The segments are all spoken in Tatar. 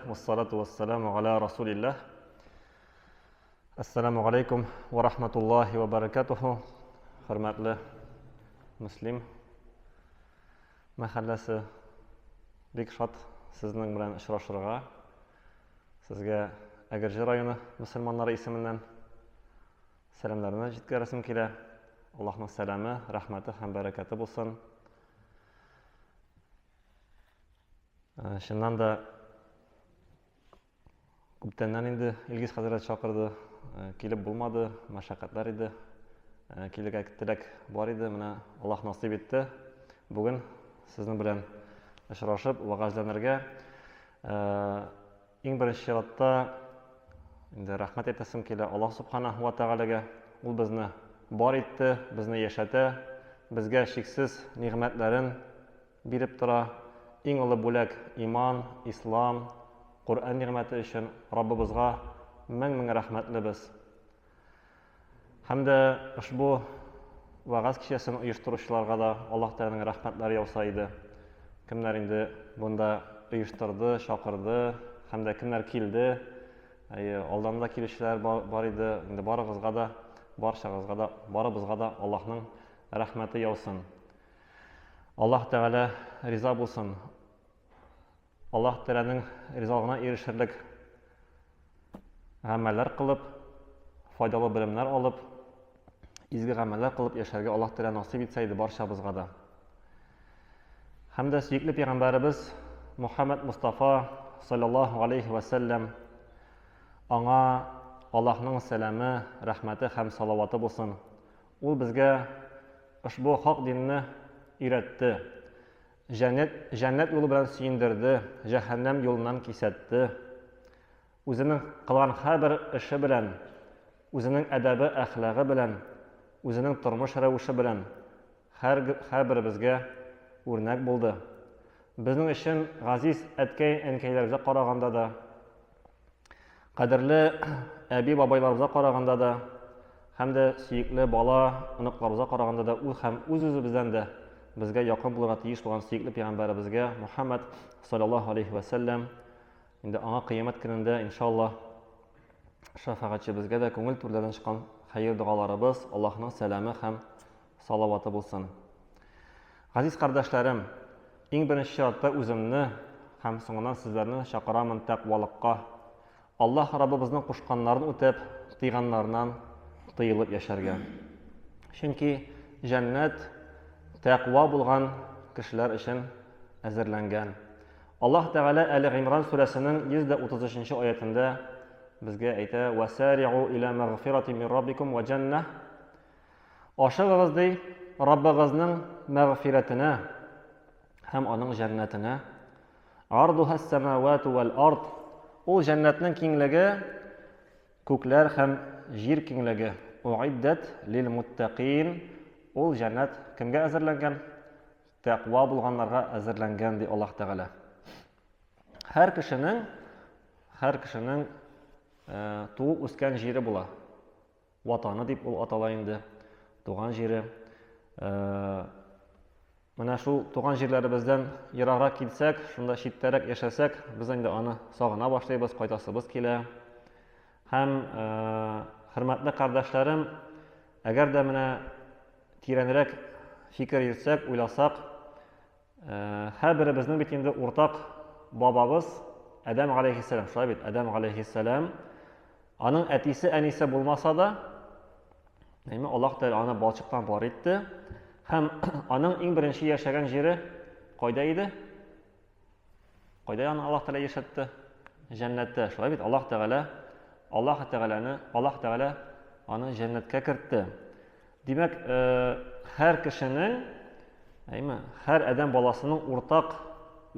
wassalatu wassalamu ala rasulillah. Assalamu alaikum wa rahmatullahi wa barakatuhu. Hurmatli muslim mahallasi bek shod sizning bilan uchrashishga. Sizga Agarji rayoni musulmonlari ismidan salomlarni yetkazim kelar. Allohning salami, rahmati ham barakati bo'lsin. Shundan da ko'pdandan endi Ilgiz Hazrat chaqirdi, kelib bo'lmadi, mashaqqatlar edi. Kelib tilak bor edi, mana Alloh nasib etdi. Bugun sizning bilan uchrashib, va'zlanlarga eng birinchi sharoitda endi rahmat aytasim kelar Alloh subhanahu va taolaga. U bizni bor etdi, bizni yashata, bizga cheksiz ne'matlarini berib tura. Eng ulug' bo'lak iymon, islom, Qur'on ne'mati uchun Robbimizga ming rahmatli biz. Hamda ushbu va'z kechasini uyushtiruvchilarga da Alloh taolaning rahmatlari yog'sa edi. Kimlar endi bunda uyushtirdi, chaqirdi, hamda kimlar keldi, oldinda kelishlar bor edi. Endi baribizga da Allohning rahmati yog'sin. Alloh taolo rizo bo'lsin. Alloh taolaning rizolig'iga erishirlik amallar qilib, foydali bilimlar olib, izgi amallar qilib yasharga Alloh taolo nasib etsa edi barchamizga da. Hamda suyukli payg'ambarimiz Muhammad Mustafa sallallohu alayhi va sallam anga Allohning salami, rahmati ham salovati bo'lsin. U bizga ushbu haq dinni öğretti. Cennet yolu bilan suyundirdi, cehennem yolundan kesatdi. O'zining qilgan har bir ishi bilan, o'zining adabi, axloqi bilan, o'zining turmush ravishi bilan har birimizga o'rnak bo'ldi. Bizning uchun aziz atkay-ankaylarimizga qaraganda da, qadrli abi boboylarimizga qaraganda da, hamda suyukli bola, unuqlarimizga qaraganda da, u ham o'z-o'zi bizdan da bizga yaqin bo'lgan tegish bo'lgan suyukli payg'ambarimizga Muhammad sallallohu alayhi va sallam endi anga qiyomat kunida inshaalloh shafaatchi bizga da ko'ngil turlaridan chiqqan xayr duolarimiz, Allohning salami ham salovati bo'lsin. Aziz qardoshlarim, eng birinchi sharoitda o'zimni ham so'ngidan sizlarni chaqiraman taqvolikqa. Alloh Robbimizning qo'shqonlarini o'tab, tiyganlardan tiyilib yasharga. Chunki jannat taqvo bo'lgan kishilar uchun azirlangan. Alloh taolo Ali Imron surasining 133-oyatida bizga ayta: "Wasari'u ila mag'firatin min robbikum va jannah." Oshig'ingizday Robbingizning mag'firatini ham uning jannatini. Arduha as-samawati wal ard. U jannatning kengligi ko'klar ham yer kengligi. Uiddat lil muttaqin. O jannat kimga azirlangan? Taqvo bo'lganlarga azirlangan deydi Alloh taolo. Har kishining tug'ib o'sgan yeri bo'la. Vatani deb u atalaydi. Tug'an yeri. Mana shu tug'an yerlarimizdan yiroqroq ketsak, shunda chetdaroq yashasak, biz endi uni sog'ina boshlaymiz, qaytasimiz kelar. Ham hurmatli qardoshlarim, agarda mana teranroq fikr yursak, o'ylasak, har birimizning bitganda o'rtaq bobomiz Adam alayhissalom, shunday Adam alayhissalom, uning atisi anisi bo'lmasa da, nima Alloh taolo uni balchiqdan bor etdi. Ham uning eng birinchi yashagan yeri qayda edi? Qayda uni Alloh taolo yashatdi? Jannatda. Shunday Alloh taolo uni jannatga kiritdi. Demak, har kishining, har odam bolasining o'rtaq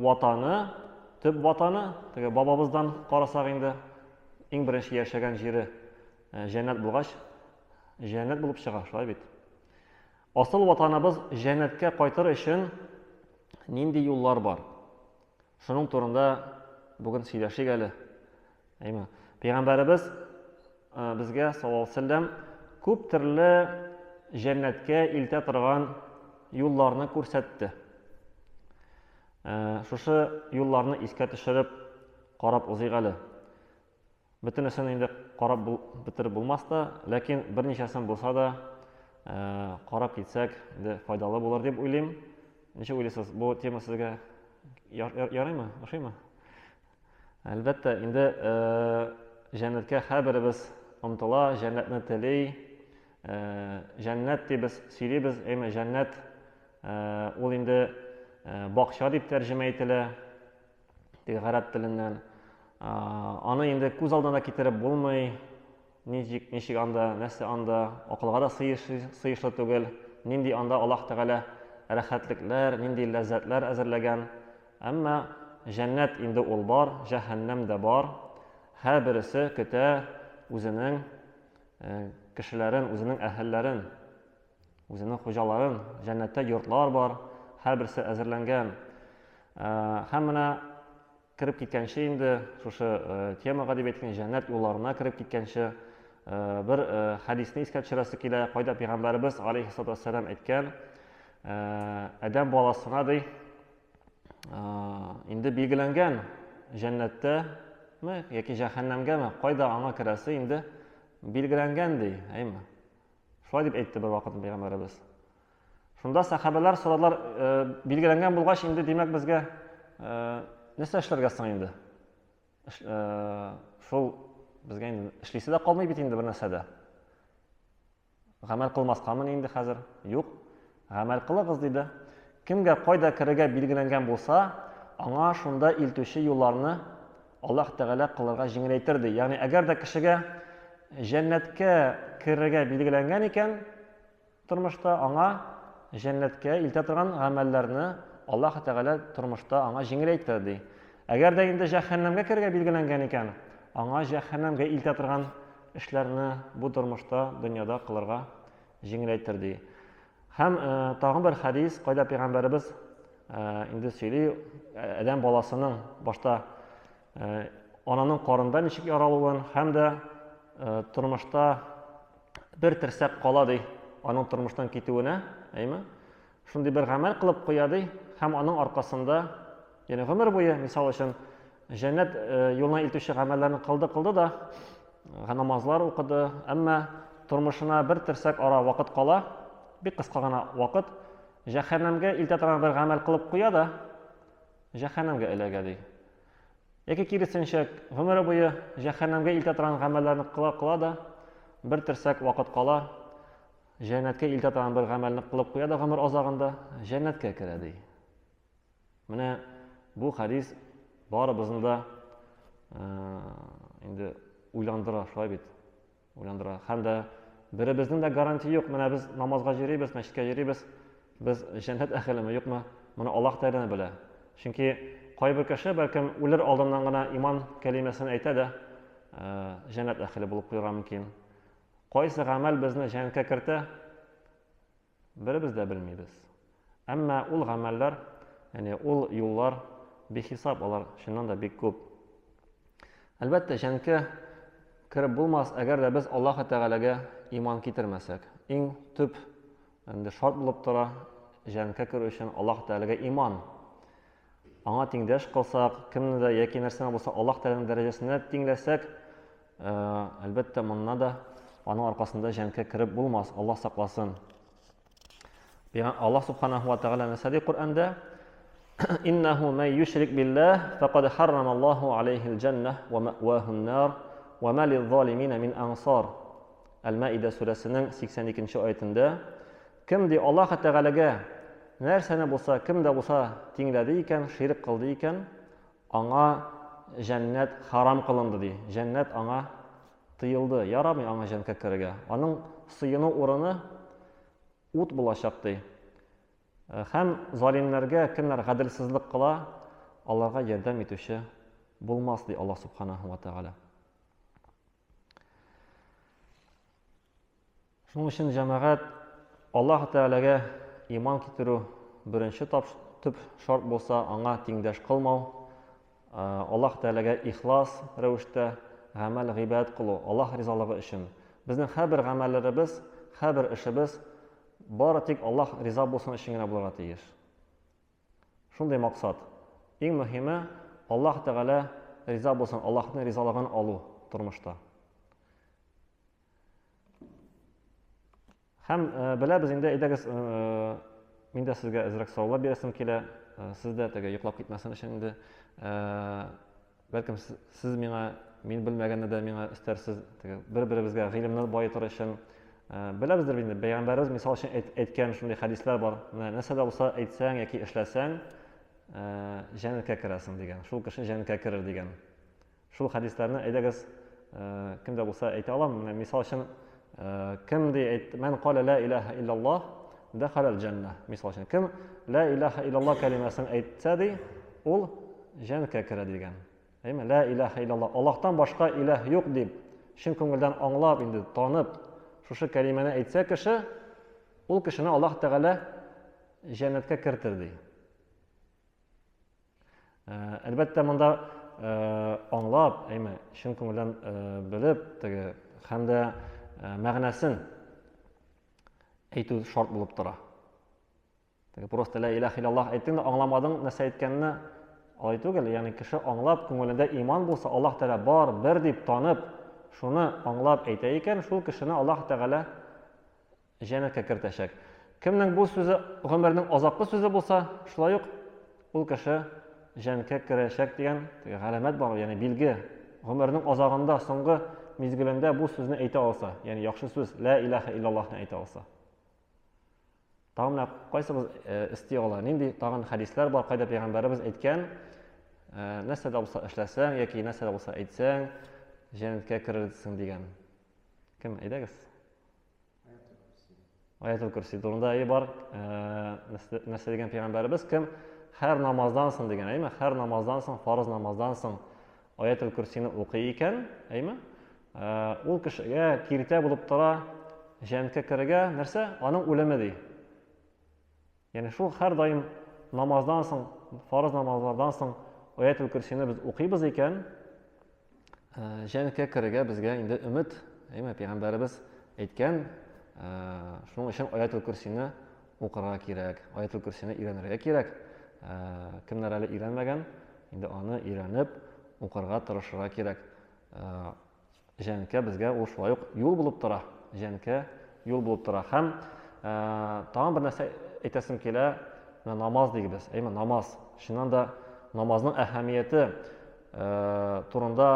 vatani, tub vatani, bobomizdan qarasak endi eng birinchi yashagan yeri jannat bo'lg'ach, jannat bo'lib chiqar, shunday. Asıl vatanimiz jannatga qaytarish uchun nindi yo'llar bor? Shuning to'g'risida bugun so'zlashik hali. Payg'ambarimiz bizga sallallohu alayhi vasallam ko'p turli jannatga ilta turgan yo'llarni ko'rsatdi. Şuşu yollarını esga tushirib, карап узыйк әле. Бөтенесен инде карап бетереп булмас та, ләкин берничәсен булса да карап китсәк, инде файдалы булыр дип уйлыйм. Ничек уйлыйсыз? Бу тема сезгә ярыймы? Ошыймы? Әлбәттә, инде җәннәткә һәрберебез омтыла, җәннәтне телей. Җәннәт дибез, сөйлибез, әмма җәннәт ул инде бакча дип тәрҗемә ителә гарәп теленнән. Аны инде күз алдына китереп булмый. Ничек анда, нәрсә анда, акылга да сыешлы түгел. Нинди анда Аллаһ Тәгалә рәхәтлекләр, нинди ләззәтләр әзерләгән. Әмма җәннәт инде ул бар, җәһәннәм дә бар. Һәрберсе көтә үзенең кешеләрен, үзенең әһелләрен, үзенең хуҗаларын. Җәннәттә йортлар бар, һәрберсе әзерләнгән. Һәм менә кіріп киткәнче инде, шушы темага дип әйткән җәннәт юлларына кіріп киткәнче bir хадисне искә төшерәсе килә. Кайда Пәйгамбәрбез алейһиссалату вассалам әйткән, адәм баласына ди инде билгеләнгән җәннәттәме яки җәһәннәмгәме, кайда аңа керәсе инде билгеләнгән ди, әйме. Шулай дип әйтте бер вакыт Пәйгамбәрбез. Шунда сахабалар сорадылар, билгеләнгән булгач инде димәк безгә нәрсә эшләргә соң инде? Шул безгә инде эшлисе дә калмый бит инде бер нәрсәдә. Гамәл кылмаскамы инде хәзер? Юк. Гамәл кылыгыз диде. Кемгә кайда керергә билгеләнгән булса, аңа шунда илтүче юлларны Аллаһ Тәгалә кылырга җиңеләйтер ди. Ягъни әгәр дә кешегә җәннәткә керергә билгеләнгән икән, тормышта аңа җәннәткә илтә торган гамәлләрне Аллаһ Тәгалә тормышта аңа җиңеләйтер ди. Әгәр дә инде җәһәннәмгә керергә билгеләнгән икән, аңа җәһәннәмгә илтә торган эшләрне бу тормышта, дөньяда кылырга җиңеләйтер ди. Һәм тагын бер хадис, кайда Пәйгамбәрбез инде сөйли, адәм баласының башта ананың карында ничек яралуын, һәм дә тормышта бер терсәк кала ди, аның тормыштан китүенә, әйме? Шундый бер гамәл кылып куя ди, һәм аның аркасында, яни гомер буе, мисал өчен, җәннәт юлына илтүче гамәлләрне кылды да, намазлар укыды, әмма тормышына бер терсәк ара вакыт кала, бик кыска гына вакыт, җәһәннәмгә илтә торган бер гамәл кылып куя да, җәһәннәмгә эләгә ди. Яки киресенчә, гомер буе җәһәннәмгә илтә торган гамәлләрне кыла да, бер терсәк вакыт кала, җәннәткә илтә торган бер гамәлне кылып куя да, гомер азагында җәннәткә керә ди. Менә бу хадис барыбызны да инде уйландыра, шулай бит. Уйландыра. Һәм дә беребезнең дә гарантия юк. Менә без намазга йөрибез, мәчеткә йөрибез. Без җәннәт әһелеме, юкмы? Моны Аллаһ Тәгалә белә. Чөнки кайбер кеше бәлкем үлер алдыннан гына иман кәлимәсен әйтә дә, җәннәт әһеле булып куярга мөмкин. Кайсы гамәл безне җәннәткә кертә? Беребез дә белмибез. Әмма ул гамәлләр, яни ул юллар бихисап, алар чыннан да бик күп. Әлбәттә, җәннәткә киреп булмас, әгәр дә без Аллаһ Тәгаләгә иман китермәсәк. Иң төп инде шарт булып тора җәннәткә керү өчен Аллаһ Тәгаләгә иман. Аңа тиңдәш кылсак, кемне дә яки нәрсәне булса Аллаһ Тәгаләнең дәрәҗәсенә тиңләсәк, әлбәттә монда да аның аркасында җәннәткә киреп булмас. Аллаһ сакласын. Аллаһ Субханаһу ва Тәгалә мәсәди Куръанда: "Иннаху ман юшрик биллаһ фақад харрама Аллаһу алейхил җаннah ва маъваху ан-нар ва ма лиз-залимина мин ансар." Әл-Маида сүрәсенең 82-нче аятында кем ди Аллаһ Тәгаләгә нәрсәне булса, кем дә булса тиңләде икән, ширк кылды икән, аңа җәннәт харам кылынды ди. Җәннәт аңа тыелды, ярамый аңа җәннәткә керергә. Аның сыену урыны ут булачак ди. Һәм залимнәргә, кемнәр гаделсезлек кыла, аларга ярдәм итүче булмас ди Аллаһ Субханаһу ва Тәгалә. Шуның өчен җәмәгать Аллаһ Тәгаләгә иман китерү беренче төп шарт булса, аңа тиңдәш кылмау, Аллаһ Тәгаләгә ихлас рәвештә гамәл гыйбадәт кылу, Аллаһ ризалыгы өчен. Безнең һәрбер гамәлләребез, һәрбер эшебез бары тик Аллаһ риза булсын өчен генә булырга тиеш. Шундый максат. Иң мөһиме, Аллаһ Тәгалә риза булсын, Аллаһның ризалыгын алу тормышта. Һәм беләбез инде, әйдәгез, мин дә сезгә әзрәк сораулар бирәсем килә, сез дә теге йоклап китмәсен өчен инде, бәлкем сез миңа, мин белмәгәнне дә миңа өстәрсез, теге бер-беребезгә гыйлемне баетыр өчен. Беләбездер инде, Пәйгамбәрбез мисал өчен әйткән шундый хәдисләр бар. Нәрсә дә булса әйтсәң яки эшләсәң, җәннәткә керәсең дигән. Шул кеше җәннәткә керер дигән. Шул хәдисләрне әйдәгез, кем дә булса әйтә алам. Мисал өчен, кем ди мен кала ла илаха иллаллах дахала аль-җанна. Мисал өчен, кем ла илаха иллаллах калимасын әйтсә ди, ул җәннәткә керә дигән. Әйме, ла илаха иллаллах, Аллаһтан башка илаһ юк дип, чын күңелдән аңлап инде, танып, шушы кәлимәне әйтсә кеше, ул кешене Аллаһ Тәгалә җәннәткә кертер ди. Әлбәттә, монда аңлап, әйме, чын күңелдән белеп, теге һәм дә мәгънәсен әйтү шарт булып тора. Теге просто ла илаха иллаллах әйттең дә аңламадың, нәрсә әйткәнне алай түгел, ягъни кеше аңлап, күңелендә иман булса, Аллаһ Тәгалә бар, бер дип танып, шуны аңлап әйтә икән, шул кешене Аллаһ Тәгалә җәннәткә кертәчәк. Кемнең бу сүзе гомернең азаплы сүзе булса, шулай ук ул кеше җәннәткә керәчәк дигән галәмәт бар, ягъни билге. Гомернең азагында, соңгы мизгелендә бу сүзне әйтә алса, ягъни яхшы сүз, ла илаха иллаллахны әйтә алса. Тагын кайсыбыз исти ала, нинди тагын хәдисләр бар, кайда Пәйгамбәрбез әйткән, нәрсә дә булса эшләсәң яки нәрсә дә булса әйтсәң, җәннәткә керерсең дигән. Кем әйдәгез? Аятул Курси турында бар, нәрсә дигән Пәйгамбәрбез, кем һәр намаздан соң дигән, әйме, һәр намаздан соң, фарыз намаздан соң Аятул Курсины укый икән, әйме, ул кешегә киртә булып тора, җәннәткә керергә, нәрсә? Аның үлеме ди. Яни шул һәр даим намаздан соң, фарыз намазлардан соң Аятул Курсины без укыйбыз икән, җәннәткә керергә безгә инде өмет, әйме, Пәйгамбәрбез әйткән, шуның өчен Аятул Курсины укырга кирәк, Аятул Курсины өйрәнергә кирәк. Кемнәр әле өйрәнмәгән, инде аны өйрәнеп, укырга тырышырга кирәк. Җәннәткә безгә ул шулай ук юл булып тора, җәннәткә юл булып тора. Һәм тагын бер нәрсә әйтәсем килә, намаз дигез, әйме, намаз. Шуннан да намазның әһәмияте турында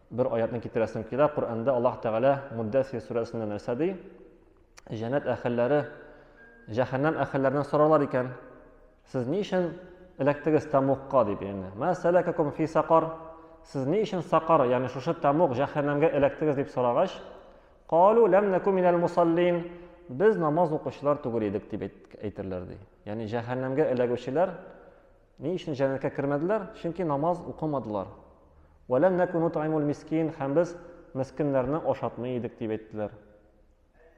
бер аятны китерәсем килә. Коръәндә Аллаһ Тәгалә Муддассир сүрәсендә нәрсә ди? Җәннәт әһелләре җәһәннәм әһелләреннән сорарлар икән, сез ни өчен эләктегез тамукка дип, яни, ма салакакум фи сақар, сез ни өчен сақар, яни шушы тамук җәһәннәмгә эләктегез дип сорагач, қалу лам наку минал мусаллин, без намаз укучылар түгел идек дип әйтерләр ди. Яни җәһәннәмгә эләгүчеләр ни өчен җәннәткә кермәделәр? Чөнки намаз укымадылар. Валам наку нут'имул мискин, һәм без мискиннәрне ашатмый идек дип әйттеләр.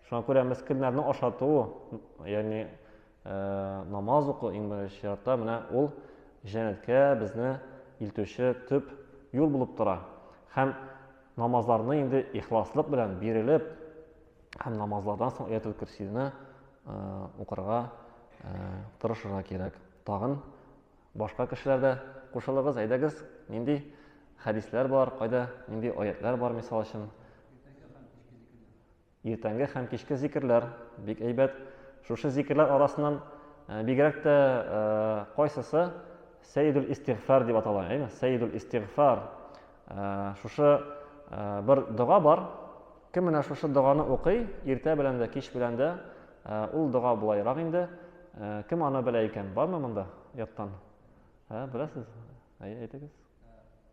Шуңа күрә мискиннәрне ашату, яни намаз уку иң беренче шартта менә ул җәннәткә безне илтүче төп юл булып тора. Һәм намазларны инде ихласлык белән бирелеп, һәм намазлардан соң Аятул Курсины укырга тырышырга кирәк. Тагын башка кешеләр дә кушылыгыз, әйдәгез, нинди хәдисләр бар, кайда нинди аятлар бар, мисал өчен. Иртәнге һәм кичке зикрләр, бик әйбәт. Шушы зикрләр арасыннан бигрәк тә кайсысы Сәйидул истигъфар дип атала, әйме? Сәйидул истигъфар. Шушы бер дуга бар. Кем менә шушы дуганы укый, иртә белән дә, кич белән дә, ул дуга булайрак инде. Кем аны белә икән? Бармы монда яттан? Беләсез? Әйтегез.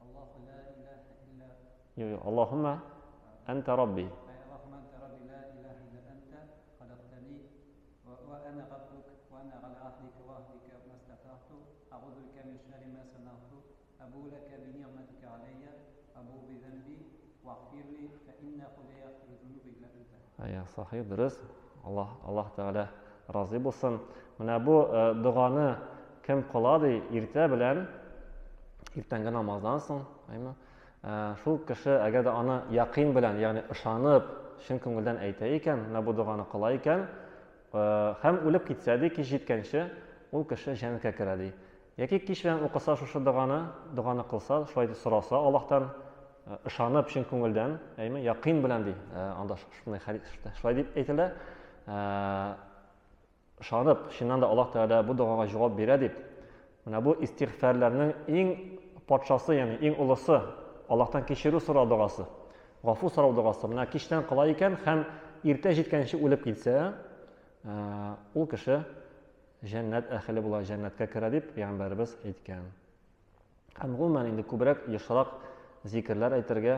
Аллаһу ла илаһа илля. Аллаһумма анта рабби. Sahih, dürüst. Allah Teala razı bulsun. Менә бу дуганы кем кылады иртә белән, иртәнге намаздан соң, әйме? Шул кеше әгәр дә аны яқин белән, ягъни ышанып, чын күңелдән әйтә икән, менә бу дуганы кыла икән, һәм үлеп китсә ди, кич җиткәнче, ул кеше җәннәткә керә ди. Яки кич белән укыса шушы доганы кылса, шулай дип сораса Аллаһтан ышанып чын күңелдән, әйме, якин белән ди. Анда шулай дип әйтелә. Ышанып, чыннан да Аллаһ Тәгалә бу дугага җавап бирә дип. Менә бу истигъфарларның иң патшасы, ягъни иң улысы, Аллаһтан кечерү сорау дугасы, гафу сорау дугасы. Менә кичтән кыла икән һәм иртә җиткәнче үлеп китсә, ул кеше җәннәт әһле була, җәннәткә керә дип Пәйгамбәрбез әйткән. Һәм гомумән инде күбрәк ешрак зикрләр әйтергә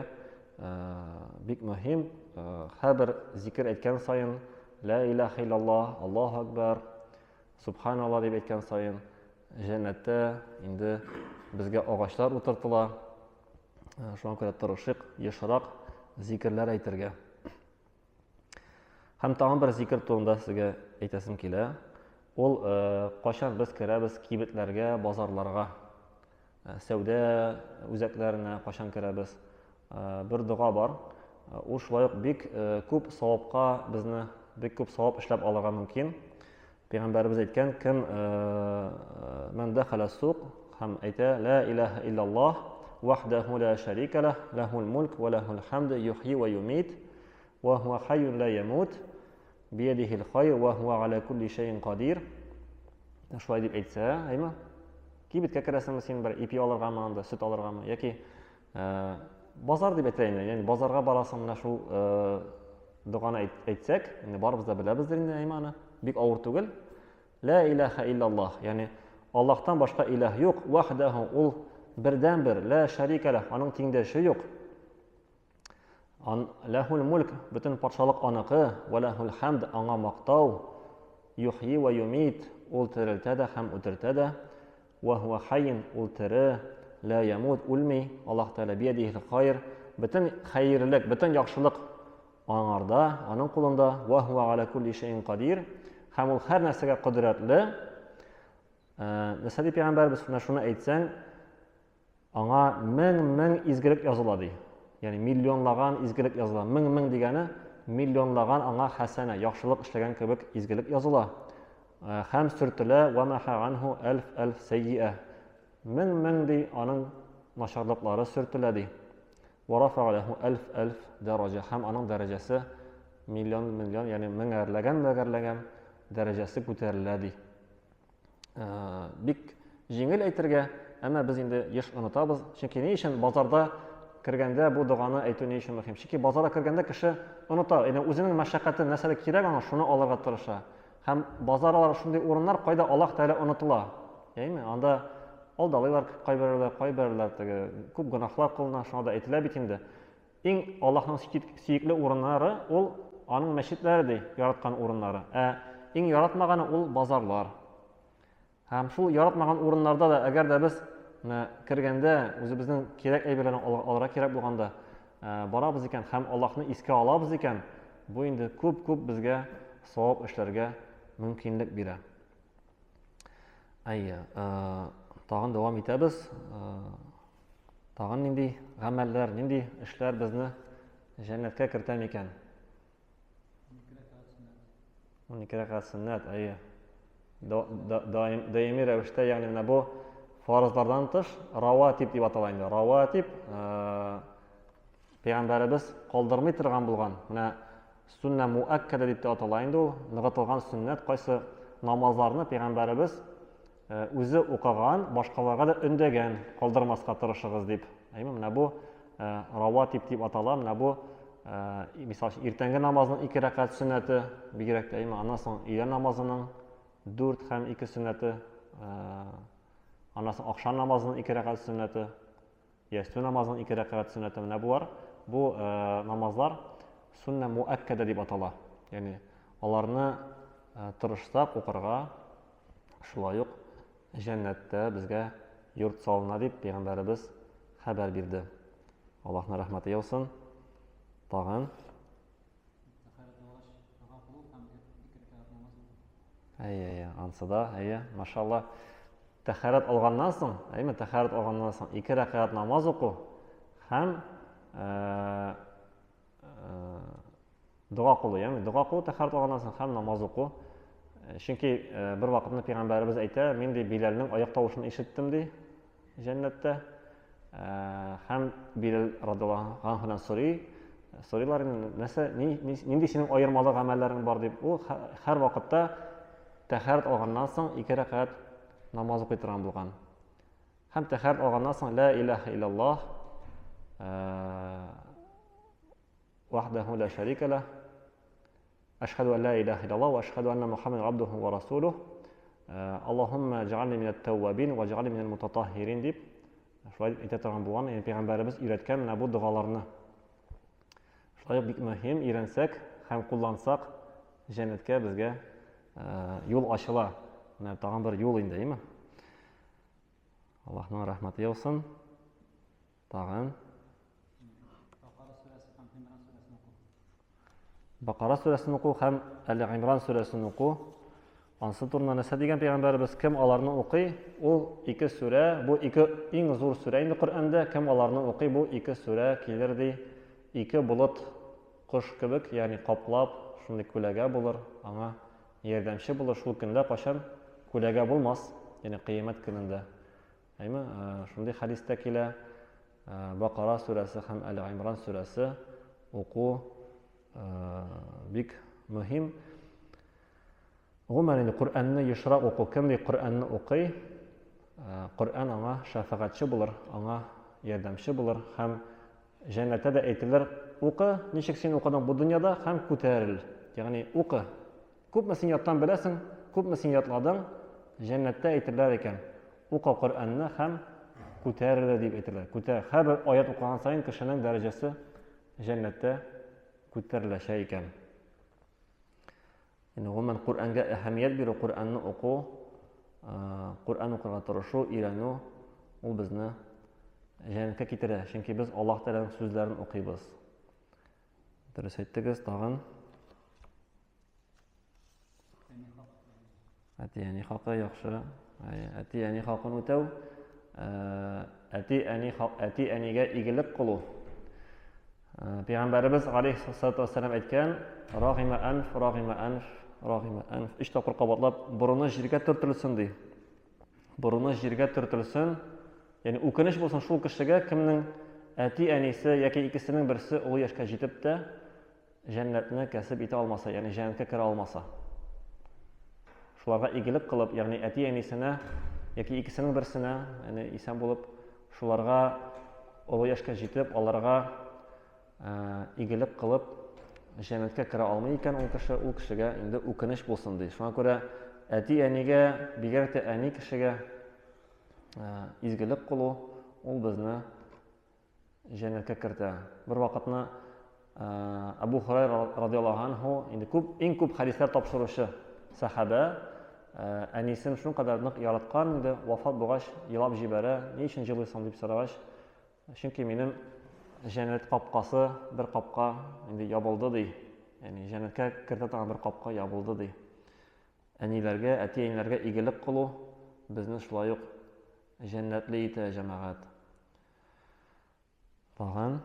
бик мөһим. Һәр зикр әйткән сайын ла илаха илляллаһ, Аллаһу акбар, субханаллаһ дип әйткән сайын җәннәттә инде безгә агачлар утыртыла. Шуңа күрә тырышыйк ешрак зикрләр әйтергә. Һәм тагын бер зикр турында сезгә әйтәсем килә. Ул кашан без керәбез кибетләргә, базарларга, сәүдә үзәкләренә кашан керәбез. Бер дуга бар. Ул шулай ук бик күп савапка безне бик күп савап эшләп алырга мөмкин. Пәйгамбәрбез әйткән, кем ман дахала сук һәм әйтә ла илаха илляллаһ вахдаху ла шарика лах, лахул мулк ва лахул хамд, юхьи ва юмит, ва хуа хайюн ла ямут, бiyadihil khayr ва хуа аля кулли шайин кадир. Шулай дип әйтсә, әйме? Кибеткә керәсеңме син бер ипи алыргамы, анда сөт алыргамы, яки базар дип әйтә инде, ягъни базарга барасың, менә шул дуганы әйтсәк, инде барыбыз да беләбездер инде әйманы, бик авыр түгел. Ла илаха илляллаһ, ягъни Аллаһтан башка илаһ юк, вахдаху, ул бердән бер, ла шарика лах, аның тиңдәше юк. Лахул мулк, бөтен патшалык аныкы, ва лахул хамд, аңа мактау, юхьи ва юмит, ул терелтә дә һәм үтертә дә, ва хуа хайин, ул тере, ла ямут, үлми, Аллаһ Тәгалә бiyadihil khayr, бөтен хәерлек, бөтен яхшылык аңарда, аның кулында, ва хуа аля кулли шайин кадир, һәм ул һәр нәрсәгә кодрәтле. Мәсәлән, Пәйгамбәрбез шуны әйтсәң, аңа мең изгелек языла ди. Ягъни миллионлаган изгелек языла. Мең дигәне миллионлаган аңа хәсәнә, яхшылык эшләгән кебек изгелек языла. Һәм сүртелә ва маха анху алф саййиа. Мең ди аның начарлыклары сүртелә ди. Ва рафа лаху алф дәрәҗә. Һәм аның дәрәҗәсе миллион, ягъни меңәрләгән дәрәҗәсе күтәрелә ди. Бик җиңел әйтергә, әмма без инде еш онытабыз. Чөнки ни өчен базарда кергәндә бу дуганы әйтү ни өчен мөһим? Чөнки базарга кергәндә кеше оныта, яни үзенең мәшәкатен, нәрсәләр кирәк аңа, шуны алырга тырыша. Һәм базарлар шундый урыннар, кайда Аллаһ Тәгалә онытыла. Яйме? Анда алдалыйлар кайберләр теге күп гөнаһлар кылына, шуңа да әйтелә бит инде. Иң Аллаһның сөйкле урыннары ул аның мәчетләре ди, яраткан урыннары. Иң яратмаганы ул базарлар. Һәм шул яратмаган урыннарда да әгәр дә без кергәндә үзебезнең кирәк әйберләрне алырга кирәк булганда барабыз икән һәм Аллаһны искә алабыз икән, бу инде күп безгә савап эшләргә мөмкинлек бирә. Тагын дәвам итәбез. Тагын нинди гамәлләр, нинди эшләр безне җәннәткә кертә микән? 12 рәкать сөннәт, даими рәвештә, ягъни менә бу фарызлардан тыш раватиб дип атала инде. Раватиб Пәйгамбәрбез калдырмый торган булган. Менә сунна муаккада дип атала инде ул, ныгытылган сөннәт, кайсы намазларны Пәйгамбәрбез үзе укыган, башкаларга да өндәгән, калдырмаска тырышыгыз дип. Менә бу раватиб дип атала. Менә бу мисал иртәнге намазның 2 рәкать сөннәте, бигрәк тә аннан соң өйлә намазының 4 һәм 2 сөннәте, аннан соң акшам намазының 2 рәкать сөннәте, ястү намазының 2 рәкать сөннәте. Менә булар. Бу намазлар сунна муаккада дип атала. Ягъни аларны тырышсак укырга, шулай ук җәннәттә безгә йорт салына дип Пәйгамбәрбез хәбәр бирде. Аллаһның рәхмәте яусын. Тагын. Ансы да, машалла. Тәһарат алганнан соң, тәһарат алганнан соң 2 рәкать намаз уку һәм дуга кылу, дуга кылу тәһарат алганнан соң һәм намаз уку. Чөнки бер вакытны Пәйгамбәрбез әйтә, мин ди Билалның аяк тавышын ишеттем ди җәннәттә. Һәм Билал радиллаһу анһудан сорыйлар, нинди синең аермалы гамәлләрең бар дип. Ул һәр вакытта тәһарәт алганнан соң 2 рәкать намаз укый торган булган. Һәм тәһарәт алганнан соң ла илаһа илляллаһ вахдаху ла шарика лах ашһаду ан ла илаһа илляллаһ ва ашһаду анна мухаммадан абдуху ва расулуһ Аллаһумма джаални минат тауабин ва джаални минал мутатаххирин дип шулай әйтә торган булган. Яни Пәйгамбәрбез өйрәткән менә бу дугаларны. Шулай бик мөһим, өйрәнсәк һәм куллансак, җәннәткә безгә юл ачыла. Менә тагын бер юл инде, әйме? Аллаһның рәхмәте яусын. Тагын Бакара сүрәсен уку һәм Әл-Имран сүрәсен уку. Ансы турында нәрсә дигән Пәйгамбәрбез, кем аларны укый? Ул 2 сүрә, бу 2 иң зур сүрә инде Коръәндә. Кем аларны укый? Бу 2 сүрә килер ди. 2 болыт кош кебек, ягъни каплап, шундый күләгә булыр, аңа ярдәмче булыр. Шул көндә кашан күләгә булмас, ягъни кыямәт көнендә. Әйме, шундый хадистә килә. Бакара сүрәсе һәм Әл-Имран сүрәсе уку бик мөһим. Гомумән инде Коръәнне ешрак уку, кем ди Коръәнне укый? Коръән аңа шафагатьче булыр, аңа ярдәмче булыр һәм җәннәттә дә әйтелер, укы, ничек син укыдың бу дөньяда һәм күтәрел. Ягъни укы. Күпме син яттан беләсең, күпме син ятладың, җәннәттә әйтерләр икән. Укы Коръәнне һәм күтәрел дип әйтелә. Күтәр. Һәр аят укыган саен кешенең дәрәҗәсе җәннәттә күтәреләчәк икән. Гомумән Коръәнгә әһәмият бирү, Коръәнне уку, Коръән укырга тырышу, өйрәнү, ул безне җәннәткә китерә. Чөнки без Аллаһ Тәгаләнең сүзләрен укыйбыз. Дөрес әйттегез, тагын. Әти-әни хакы яхшы. Әти-әни хакын үтәү. Әти-әнигә игелек кылу. Пәйгамбәрбез алейһиссалату вассалам әйткән, рагыйма анф, рагыйма анф, рагыйма анф. 3 тапкыр кабатлап, бурыны җиргә төртелсен ди. Бурыны җиргә төртелсен. Яни үкенеч булсын шул кешегә, кемнең әти-әнисе яки икесенең берсе ул яшькә җитеп тә җәннәтне кәсеп итә алмаса, яни җәннәткә керә алмаса. Шуларга игелек кылып, ягъни әти-әнисенә яки икесенең берсенә, яни исән булып, шуларга ул яшькә җитеп, аларга игелек кылып җәннәткә керә алмый икән ул кешегә инде үкенеч булсын ди. Шуңа күрә әти-әнигә, бигрәк тә әни кешегә изгелек кылу ул безне җәннәткә кертә. Бер вакытны Абу Хурайра радиллаһу анһу инде иң күп хадислар тапшыручы сахаба, әнисен шуңкадәр нык яраткан инде, вафат булгач елап җибәрә. Ни өчен җырлыйсың дип сорагач, чөнки минем җәннәт капкасы бер капка инде ябылды ди. Яни җәннәткә кертә торган бер капка ябылды ди. Әниләргә, әти-әниләргә игелек кылу безне шулай ук җәннәтле итә, җәмәгать. Тагын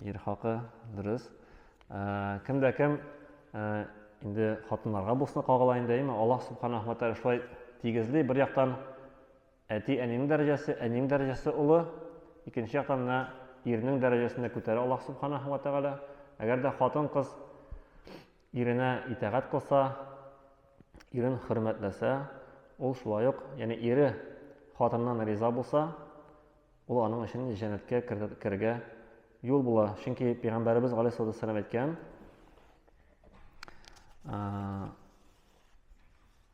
ир хакы, дөрес. Кемдә кем инде хатыннарга булсын кагыла инде, Аллаһ субханаһу ва тааля шулай тигезли. Бер яктан әти-әнинең дәрәҗәсе, әнинең дәрәҗәсе улы, икенче яктан менә ирнең дәрәҗәсенә күтәрә Аллаһ субханаһу ва тааля. Әгәр дә хатын-кыз иренә итәгать кылса, ирен хөрмәтләсә, ул шулай ук, яни ире хатыннан риза булса, ул аның өчен җәннәткә кергә юл була. Чөнки Пәйгамбәрбез алейһиссалату вассалам әйткән,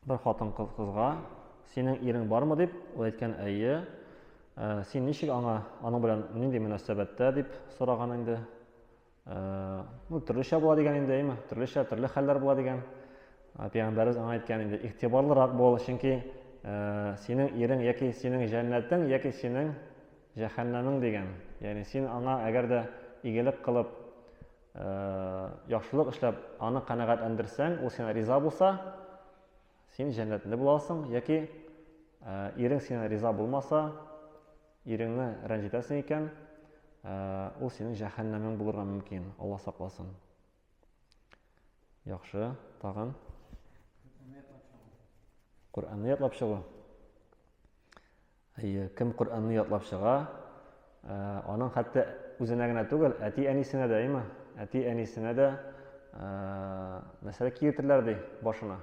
бер хатын-кызга синең ирең бармы дип, ул әйткән, әйе. Син ничек аның белән нинди мөнәсәбәттә дип сораган инде. Төрлечә була дигән инде, әйме? Төрлечә, төрле хәлләр була дигән. Пәйгамбәрбез аңа әйткән инде, игътибарлырак бул, чөнки синең ирең яки синең җәннәтең яки синең җәһәннәмең дигән. Яни син аңа әгәр дә игелек кылып, яхшылык эшләп, аны канәгатьләндерсәң, ул сиңа риза булса, син җәннәтле буласың, яки ирең сиңа риза булмаса, иреңне рәнҗетәсең икән, ул синең җәһәннәмең булырга мөмкин. Алла сакласын. Яхшы, тагын. Qur'onni ятлап чыгу. Кем Qur'onni ятлап чыга, аның хәтта үзенә генә түгел, әти-әнисенә дә, әйме? Әти-әнисенә дә мәсәлә киертерләр ди башына.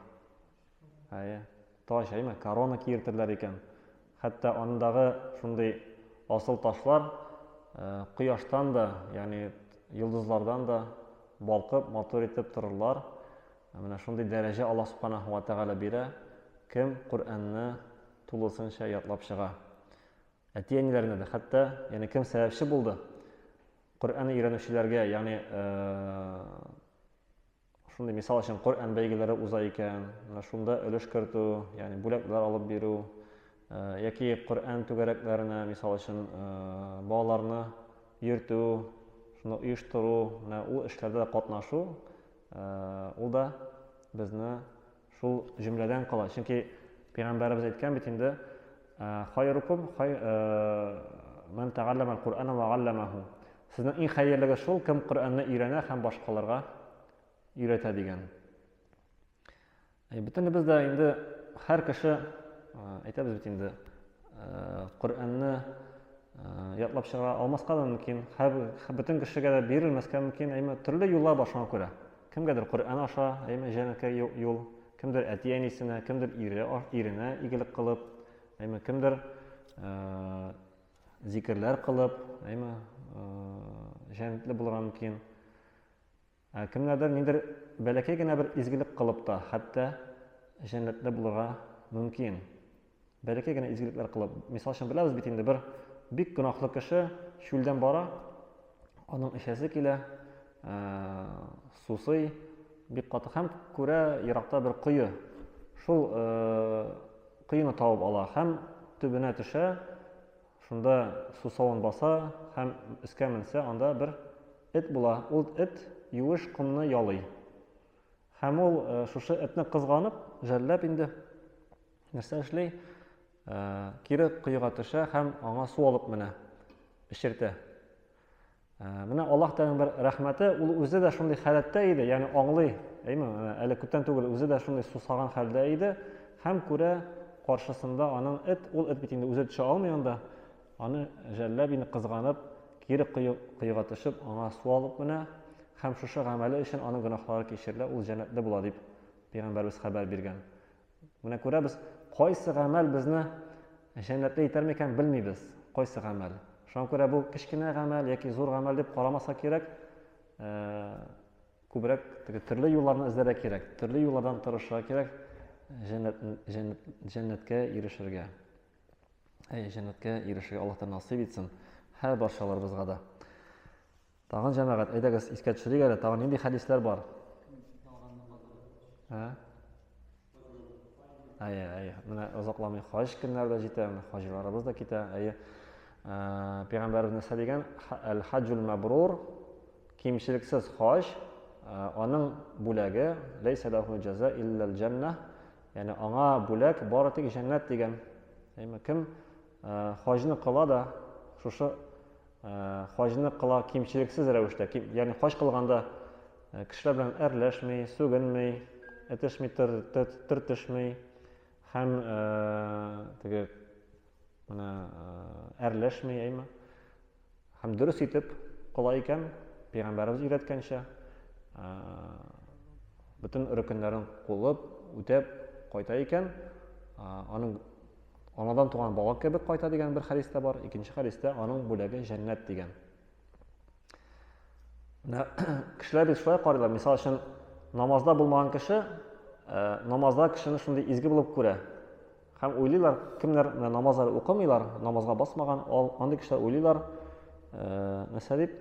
Таш, әйме? Корона киертерләр икән. Хәтта андагы шундый асыл ташлар кояштан да, ягъни йолдызлардан да балкып, матур итеп торырлар. Менә шундый дәрәҗә Аллаһ Субханаһу ва Тәгалә бирә. Кем Qur'onni тулысынча ятлап чыга. Әти-әниләренә дә хәтта, ягъни кем сәбәпче булды Qur'onni өйрәнүчеләргә, ягъни шундый мисал өчен Qur'ан бәйгеләре уза икән, менә шунда өлеш кертү, ягъни бүләкләр алып бирү, яки Qur'ан түгәрәкләренә мисал өчен балаларны йөртү, шуны оештыру, менә ул эшләрдә катнашу, ул да безне шул җөмләдән кала. Чөнки Пәйгамбәрбез әйткән бит инде, "Хайрукум ман тәгаллама ал-Qur'ана ва алламаху". Сезнең иң хәерлегез шул, кем Qur'анны өйрәнә һәм башкаларга өйрәтә дигән. Бөтенебез дә инде һәр кеше әйтәбез бит инде, Qur'анны ятлап чыга алмаска да мөмкин, бөтен кешегә дә бирелмәскә мөмкин, әйме, төрле юллар башына күрә. Кемгәдер Qur'ан аша, әйме, җәннәткә юл, кемдер әти-әнисенә, кемдер иренә игелек кылып, әйме, кемдер зикрләр кылып, әйме, җәннәтле булырга мөмкин. Кемнәрдер ниндер бәләкәй генә бер изгелек кылып та, хәтта җәннәтле булырга мөмкин. Бәләкәй генә изгелекләр кылып. Мисал өчен беләбез бит инде, бер бик гөнаһлы кеше чүлдән бара, аның эчәсе килә, сусый, бик каты һәм күрә еракта бер кое. Шул кыйны табып ала һәм төбенә төшә, шунда сусавын баса һәм өскә менсә, анда бер эт була. Ул эт юеш комны ялый. Һәм ул шушы этне кызганып, жәлләп инде нәрсә эшли? Кире кыйга төшә һәм аңа су алып менә эчертә. Менә Аллаһ Тәгаләнең бер рәхмәте, ул үзе дә шундый хәләттә иде, ягъни аңлый, әйме, әле күптән түгел үзе дә шундый сусаган хәлдә иде, һәм күрә каршысында аның эт, ул эт бит инде үзе төшә алмый анда, аны жәлләп инде кызганып, кире кыйга төшеп, аңа су алып менә, һәм шушы гамәле өчен аның гөнаһлары кичерелә, ул җәннәтле була дип Пәйгамбәрбез хәбәр биргән. Менә күрәбез, кайсы гамәл безне җәннәткә итәр микән белмибез, кайсы гамәл. Шуңа күрә бу кичкенә гамәл яки зур гамәл дип карамаска кирәк, күбрәк төрле юлларны эзләргә кирәк, төрле юллардан тырышырга кирәк җәннәткә ирешергә. Җәннәткә ирешергә Аллаһ Тәгалә насыйп итсен һәр барчаларыбызга да. Тагын җәмәгать, әйдәгез искә төшерик әле, тагын нинди хәдисләр бар? Менә озакламый хаҗ көннәре дә җитә, хаҗларыбыз да китә. Пәйгамбәрбез нәрсә дигән? Әл-хаҗҗул мабрур, кимчелексез хаҗ, аның бүләге ләйсә лаху җаза илля аль-җанна, ягъни аңа бүләк бары тик җәннәт дигән. Кем хаҗны кыла да, шушы хаҗны кыла кимчелексез рәвештә, ягъни хаҗ кылганда кешеләр белән әрләшми, сүгенми, этешми, тыртышмый, һәм теге әрләшми, әйме, һәм дөрес итеп кыла икән, Пәйгамбәрбез өйрәткәнчә, бөтен рөкеннәрен кулып, үтәп кайта икән, анадан туган бала кебек кайта дигән бер хәдистә бар, икенче хәдистә аның бүләге җәннәт дигән. Кешеләр бит шулай карыйлар, мисал өчен намазда булмаган кеше, намазда кешене шундый изге булып күрә. Һәм уйлыйлар, кемнәр намазлар укымыйлар, намазга басмаган, андый кешеләр уйлыйлар, нәрсә дип,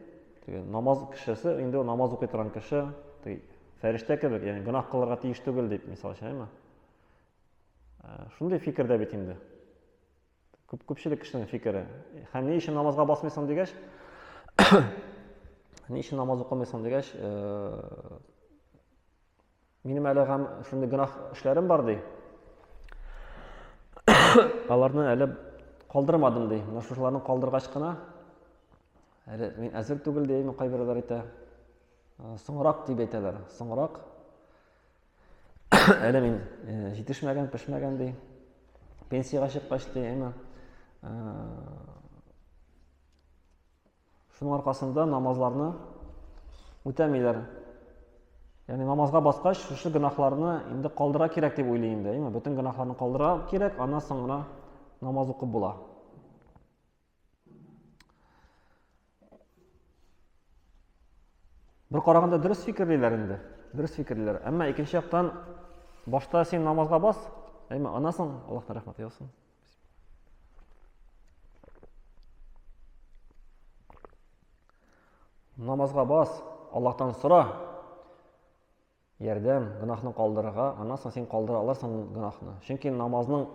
намаз кешесе, инде намаз укый торган кеше, фәрештә кебек, ягъни гөнаһ кылырга тиеш түгел дип, мисал өчен, әйме? Шундый фикердә бит инде. Күпчелек кешенең фикере. Һәм ни өчен намазга басмыйсың дигәч, ни өчен намаз укымыйсың дигәч, минем әле шундый гөнаһ эшләрем бар ди. Аларны әле калдырмадым ди. Менә шуларны калдыргач кына, әле мин әзер түгел ди, кайберләр әйтә. Соңрак дип әйтәләр. Соңрак Әле мин җитешмәгән, пешмәгән ди. Пенсияга чыккач ди, әмма шуның аркасында намазларны үтәмиләр. Ягъни намазга баскач, шушы гынахларны инде калдыра кирәк дип уйлый инде, әйме? Бүтән гынахларны калдыра кирәк, аннан соң гына намаз укып була. Бер караганда дөрес фикерлиләр инде. Дөрес фикерлиләр. Әмма икенче яктан башта син намазга бас, әйме? Аннан соң Аллаһтан рәхмәт яусын. Намазга бас, Аллаһтан сора. Ярдәм, гынахны калдырырга, аннан соң син калдыра алырсың гынахны. Чөнки намазның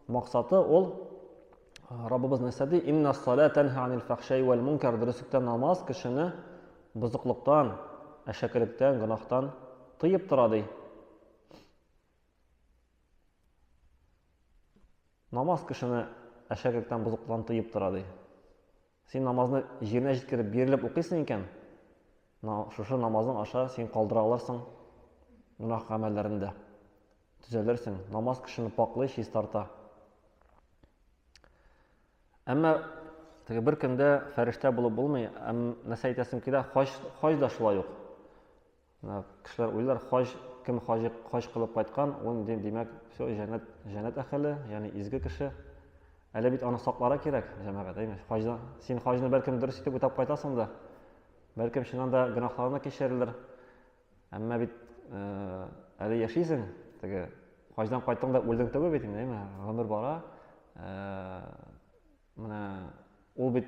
максаты ул Раббыбыз нәрсәди? Инна ссалата танха анил фахшай вал мункар. Дөреслектә намаз кешене бузыклыктан, әшәкелектән, гынахтан тыеп тора ди. Намаз кешене әшәкелектән, бузыклыктан тыеп тора ди. Син намазны җиренә җиткереп бирелеп укыйсың икән, шушы намазың аша син калдыра алырсың гынах гамәлләрендә. Төзәлерсең. Намаз кешене паклый, чист тарта. Әмма теге бер көндә фәрештә булып булмый, нәрсә әйтәсем килә, хаҗ да шулай ук. Кешеләр уйлар, кем хаҗ кылып кайткан, ул димәк, все җәннәт әһле, ягъни изге кеше. Әле бит аны саклара кирәк, җәмәгать, әйме? Син хаҗны бәлкем дөрес итеп үтәп кайтасың да, бәлкем шуннан да гынахларны кичерелер. Әмма бит әле яшисең, теге хаҗдан кайттың да үлдең түгел бит инде, әйме? Гомер бара. Менә ул бит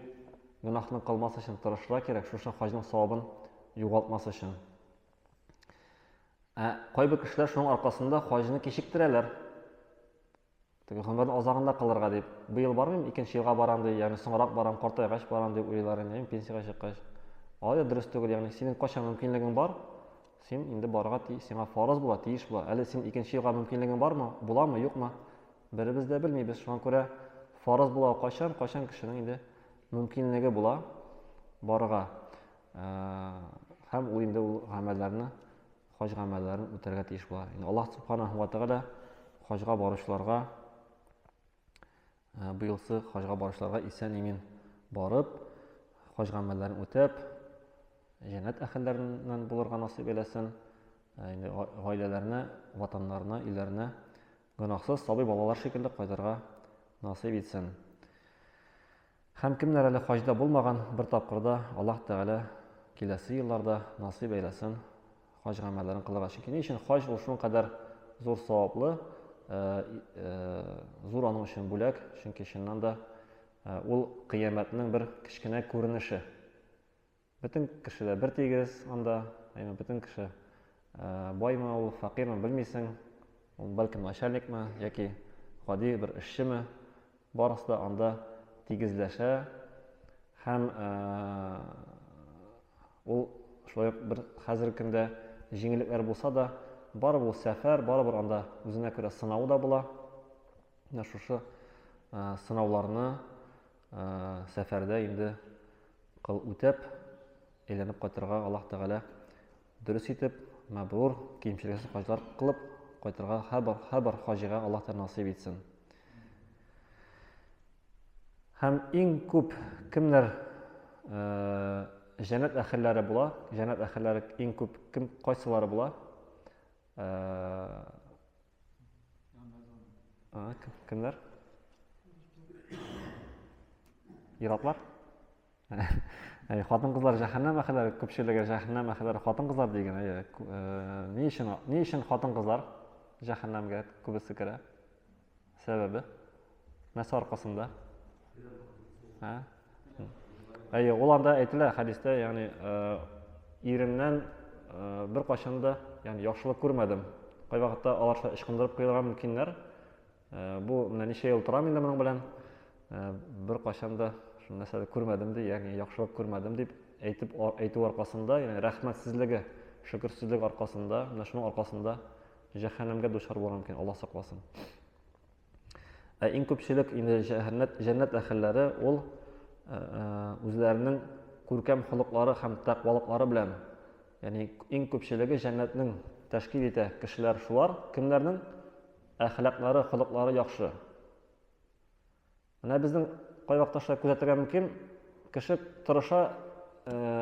гынахны кылмас өчен тырышырга кирәк, шушы хаҗның савабын югалтмас өчен. Кайбер кешеләр шуның аркасында хаҗны кичектерәләр. Теге гомерне азагында кылырга дип, быел бармыйм, икенче елга барам ди, ягъни соңрак барам, картайгач барам дип уйлыйлар инде, пенсияга чыккач. Алай дөрес түгел, ягъни синең качан мөмкинлегең бар, син инде барырга сиңа фарыз була, тиеш була. Әле син икенче елга мөмкинлегең бармы, буламы, юкмы? Беребез дә белмибез. Шуңа күрә фарыз була качан кешенең инде мөмкинлеге була барырга. Һәм ул инде ул гамәлләрне, хаҗ гамәлләрен үтәргә тиеш була. Аллаһ субханаһу ва тааля хаҗга баручыларга, быелсы хаҗга баручыларга исән-имин барып, хаҗ гамәлләрен үтәп, җәннәт әһелләреннән булырга насыйп әйләсен, гаиләләренә, ватаннарына, илләренә гынахсыз сабый балалар шикелле кайтырга насыйп итсен. Һәм кемнәр әле хаҗда булмаган, бер тапкырда Аллаһ Тәгалә киләсе елларда насыйп әйләсен хаҗ гамәлләрен кылырга. Чөнки ни өчен хаҗ ул шуның кадәр зур саваплы, зур аның өчен бүләк, чөнки чыннан да ул кыямәтнең бер кечкенә күренеше. Бөтен кешеләр бер тигез анда, бөтен кеше байлымы, ул фақирмы белмисең, ул бәлкем начальникмы яки гади бер эшчеме, барысы да анда тигезләшә һәм ул шулай бер хәзерге көндә җиңеллекләр булса да, барыбер ул сәфәр, барыбер анда үзенә күрә сынау да була. Шушы сынауларны сәфәрдә инде үтәп, әйләнеп кайтырга Аллаһ Тәгалә дөрес итеп, мәбрур, кимчелексез хаҗлар кылып кайтырга һәрбер хаҗига Аллаһ Тәгалә насыйп итсен. Һәм иң күп кемнәр җәннәт әһелләре була, җәннәт әһелләре иң күп кайсылары була? Кемнәр? Иратлар? Хатын-кызлар җәһәннәм әһелләре, күпчелеге җәһәннәм әһелләре хатын-кызлар дигән. Ни өчен хатын-кызлар җәһәннәмгә күбесе керә? Сәбәбе? Нәрсә аркасында? Ул анда әйтелә хәдистә, ягъни иреннән бер качан да, ягъни яхшылык күрмәдем. Кай вакытта алар ычкындырып куярга мөмкиннәр. Бу менә ничә ел торам инде моның белән. Бер качан да шуны нәрсәдә күрмәдем ди, ягъни яхшылык күрмәдем дип әйтү аркасында, ягъни рәхмәтсезлеге, шөкерсезлек аркасында, менә шуның аркасында җәһәннәмгә дучар булырга мөмкин, Аллаһ сакласын. Иң күпчелек инде җәннәт әһелләре ул үзләренең күркәм холыклары һәм тәкъвалыклары белән, ягъни иң күпчелеге җәннәтнең тәшкил итә кешеләр шулар, кемнәрнең әхлаклары, холыклары яхшы. Менә безнең кайвакытта күзәтергә мөмкин, кеше тырыша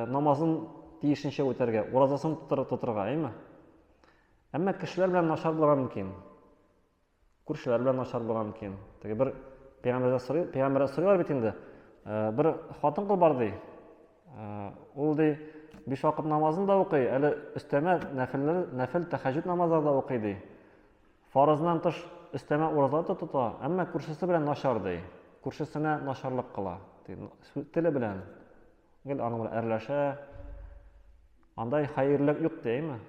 намазын тиешенчә үтәргә, уразасын тотырга, әйме? Әмма кешеләр белән начар булырга мөмкин. Күршеләр белән начар булырга мөмкин. Теге бер пәйгамбәр сорыйлар бит инде. Бер хатын-кыз бар ди. Ул ди 5 вакыт намазын да укый, әле өстәмә нәфил тәһаҗҗүд намазларын да укый ди. Фарыздан тыш өстәмә ураза тота, әмма күршесе белән начар ди. Күршесенә начарлык кыла. Теле белән. Гел аны белән әрләшә. Андай хәерлек юк дейме?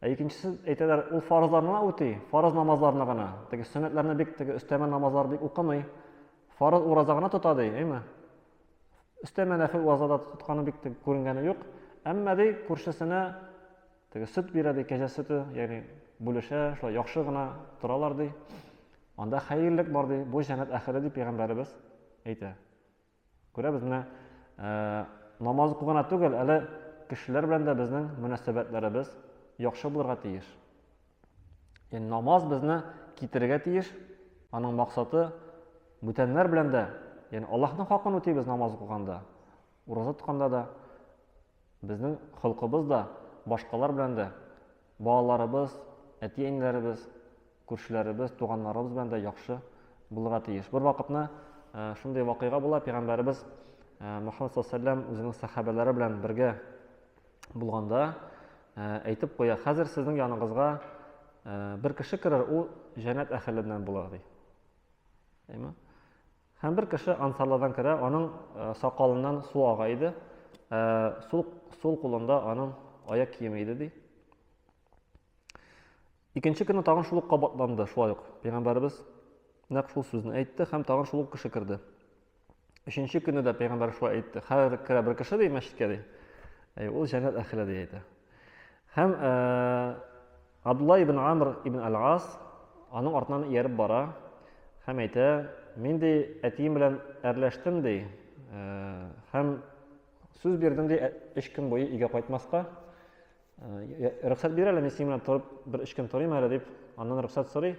Икенчесе әйтәләр, ул фарызларны үти, фарыз намазларны гына. Теге сөннәтләрне бик, теге өстәмә намазлар бик укымый. Фарыз ураза гына тота ди, әйме? Өстәмә нәфил уразада тотканы бик күренгәне юк. Әмма ди күршесенә теге сөт бирә ди, кәҗә сөте, ягъни бүлешә, шулай яхшы гына торалар ди. Анда хәерлек бар ди, бу җәннәт әхире дип пәйгамбәребез әйтә. Күрәбез менә намаз укыганда түгел, әле кешеләр белән дә безнең мөнәсәбәтләребез яхшы булырга тиеш. Яни намаз безне китерергә тиеш. Аның максаты бүтәннәр белән дә, яни Аллаһның хакын үтибез намаз укыганда. Ураза тотканда да безнең холкыбыз да башкалар белән дә, балаларыбыз, әти-әниләребез, күршеләребез, туганнарыбыз белән дә яхшы булырга тиеш. Бер вакытны шундый вакыйга була, пәйгамбәребез Мөхәммәд саллаллаһу алейһи ва саллям үзенең сахабалары белән бергә булганда әйтеп куя, хәзер сезнең яныңызга бер кеше керер, ул җәннәт әһлиннән була ди. Әйме? Һәм бер кеше ансарлардан керә, аның сакалыннан су ага иде. Сул кулында аның аяк киеме иде ди. Икенче көнне тагын шул кабатланды, шулай ук. Пәйгамбәребез нәкъ шул сүзне әйтте, һәм тагын шул кеше керде. Өченче көнне дә пәйгамбәр шулай әйтте. Хәзер керә бер кеше ди мәчеткә ди. Ул җәннәт әһле ди әйтә. Һәм Абдулла ибн Амр ибн Ал-Ас аның артыннан ияреп бара. Һәм әйтә, мин ди әтием белән әрләштем ди. Һәм сүз бирдем ди 3 көн буе өйгә кайтмаска. Рөхсәт бир әле, мин синең белән торып бер 3 көн торыйм әле дип, аннан рөхсәт сорый.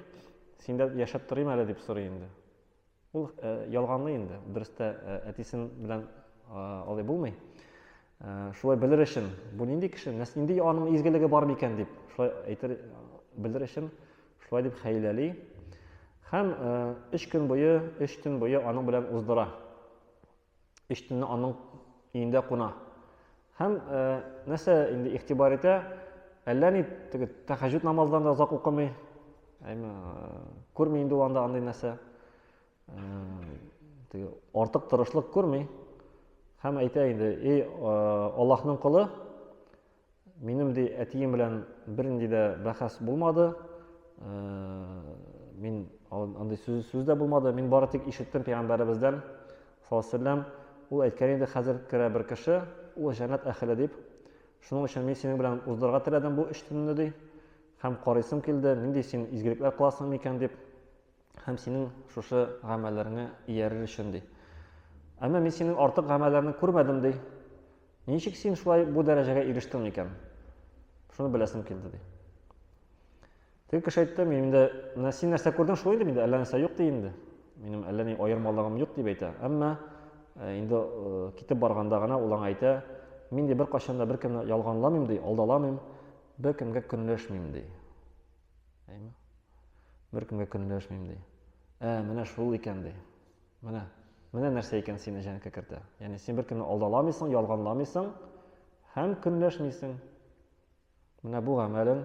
Синдә яшәп торыйм әле дип сорый инде. Ул ялганлы инде. Дөрестә әтисен белән алай булмый. Шулай белер өчен, бу нинди кеше, нинди аның изгелеге бар микән дип, шулай әйтер белер өчен, шулай дип хәйләли. Һәм 3 көн буе, 3 төн буе аның белән уздыра. 3 төнне аның өендә куна. Һәм нәрсә инде игътибар итә, әллә ни теге тәһаҗҗүд намазларында озак укымый. Әйме, күрми инде ул анда андай нәрсә. Теге артык тырышлык күрми. Һәм әйтә инде, Аллаһның кулы, минем ди әтием белән бернинди дә бәхәс булмады. Мин андай сүз дә булмады. Мин бары тик ишеттем пәйгамбәребездән саллаллаһу алейһи ва саллям, ул әйткән инде, хәзер керә бер кеше, ул җәннәт әһле дип. Шуның өчен мин синең белән уздырырга теләдем бу 3 төнне ди. Һәм карыйсым килде, нинди син изгелекләр кыласың микән дип. Һәм синең шушы гамәлләреңә иярер өчен ди. Әмма мин синең артык гамәлләрне күрмәдем ди. Ничек син шулай бу дәрәҗәгә ирештең микән? Шуны беләсем килде ди. Теге кеше әйтте, мин инде, менә син нәрсә күрдең шулай инде, миндә әллә нәрсә юк ди инде. Минем әллә ни аермалыгым юк дип әйтә. Әмма инде китеп барганда гына ул аңа әйтә, мин ди бер кашан да бер кемне ялганламыйм ди, алдаламыйм, бер кемгә көнләшмим ди. Әйме? Бер кемгә көнләшмим ди. Менә шул икән ди. Менә нәрсә икән сине җәннәткә кертә. Ягъни син бер кемне алдаламыйсың, ялганламыйсың һәм көнләшмисең. Менә бу гамәлең,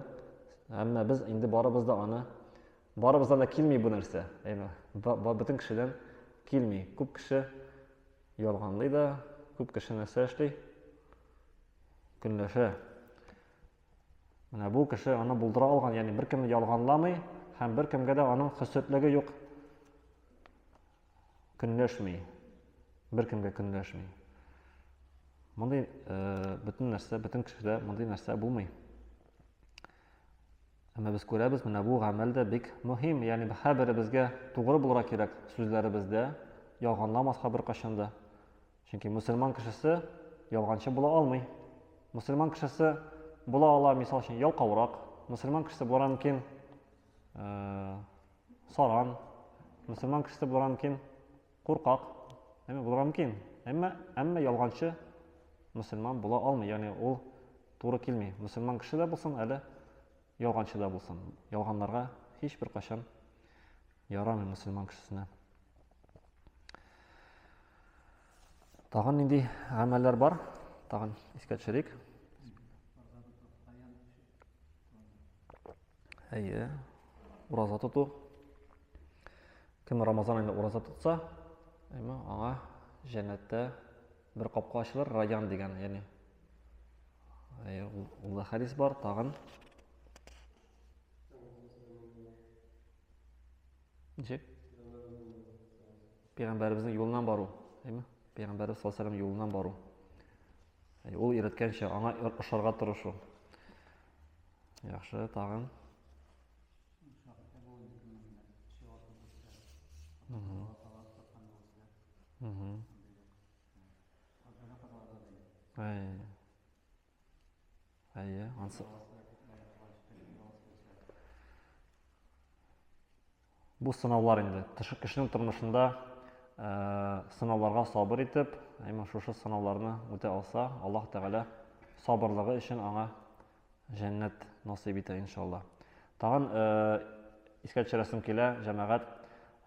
әмма без инде барыбыз да аны, барыбыздан да килми бу нәрсә. Әйме? Бөтен кешедән килми. Күп кеше ялганлый да, күп кеше нәрсә эшли? Көнләшә. Менә бу кеше аны булдыра алган, ягъни бер кемне ялганламый һәм бер кемгә дә аның хөсетлеге юк. Көнләшми. Бер кемгә көнләшми. Мондай бөтен нәрсә, бөтен кешедә мондай нәрсә булмый. Әмма без күрәбез, менә бу гамәл дә бик мөһим, ягъни һәрберебезгә тугры булырга кирәк сүзләребездә, ялганламаска бер кашанда. Чөнки мусульман кешесе ялганчы була алмый. Мусульман кешесе була ала, мисал өчен, ялкаурак, Мөселман кешесе булырга мөмкин саран, мөселман кешесе булырга мөмкин куркак, булырга мөмкин. Әмма ялганчы мөселман була алмый, ягъни ул туры килми. Мөселман кеше дә булсын, әле ялганчы да булсын. Ялганларга һичбер кашан ярамый мөселман кешесенә. Тагын нинди гамәлләр бар? Тагын искә төшерик. Ураза тоту. Кем Рамазан айында ураза тотса, аңа җәннәттә бер капка ачылыр, Раян дигән, ягъни. Ул да хадис бар, тагын. Пәйгамбәребезнең юлыннан бару, Пәйгамбәрбез саллаллаху алейһи ва саллям юлыннан бару. Ул өйрәткәнчә аңа ошарга тырышу. Яхшы, тагын. Бу сынаулар инде. Кешенең тормышында сынауларга сабыр итеп, шушы сынауларны үтә алса, Аллаһ Тәгалә сабырлыгы өчен аңа җәннәт насыйп итә иншаллах. Тагын искә төшерәсем килә, җәмәгать,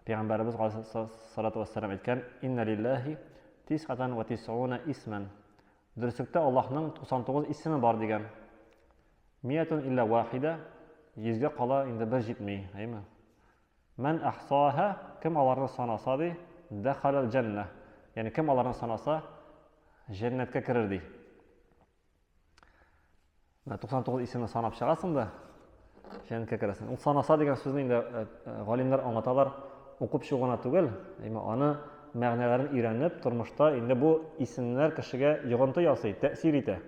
Пәйгамбәрбез саллаллаху алейһи ва саллям әйткән: "Инна лиллаһи 99 исман." Дөреслектә Аллаһның 99 исеме бар дигән. Миятун илля вахида, 100-гә кала инде бер җитми, Мән ахсаха, кем аларны санаса ди, дәхалал җанна. Ягъни кем аларны санаса, җәннәткә керер ди. 99 исемне санап чыгасың да, җәннәткә керәсең. Ул санаса дигән сүзне инде галимнәр аңлаталар, укып чыгуна түгел, аны мәгънәләрен өйрәнеп, тормышта инде бу исемнәр кешегә йогынты ясый, тәэсир итә.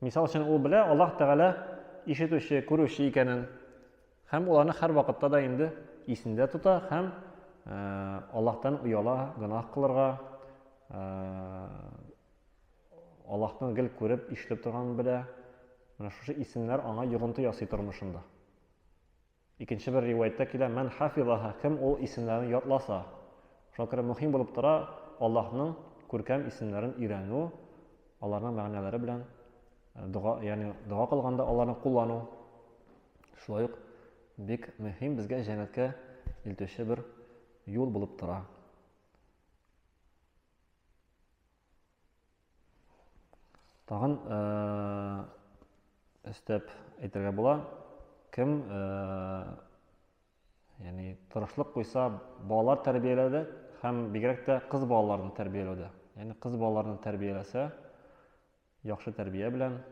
Мисал өчен ул белә, Аллаһ Тәгалә ишетүче, күрүче икәнен, һәм ул аны һәр вакытта да инде исендә тота, һәм Аллаһтан уяла, гынаһ кылырга, Аллаһтан гел күреп, ишетеп торганын белә. Менә шушы исемнәр аңа йогынты ясый тормышында. Икенче бер риваятта килә: "Мән хафизаха", кем ул исемнәрне ятласа. Шуңа күрә мөһим булып тора Аллаһның күркәм исемнәрен өйрәнү, аларның мәгънәләре белән дуа кылганда аларны куллану. Шулай ук бик мөһим, безгә җәннәткә илтүче бер юл булып тора. Тагын өстәп әйтергә була, кем тырышлык куйса балалар тәрбияләүдә һәм бигрәк тә кыз балаларын тәрбияләүдә. Кыз балаларын тәрбияләсә, яхшы тәрбия белән,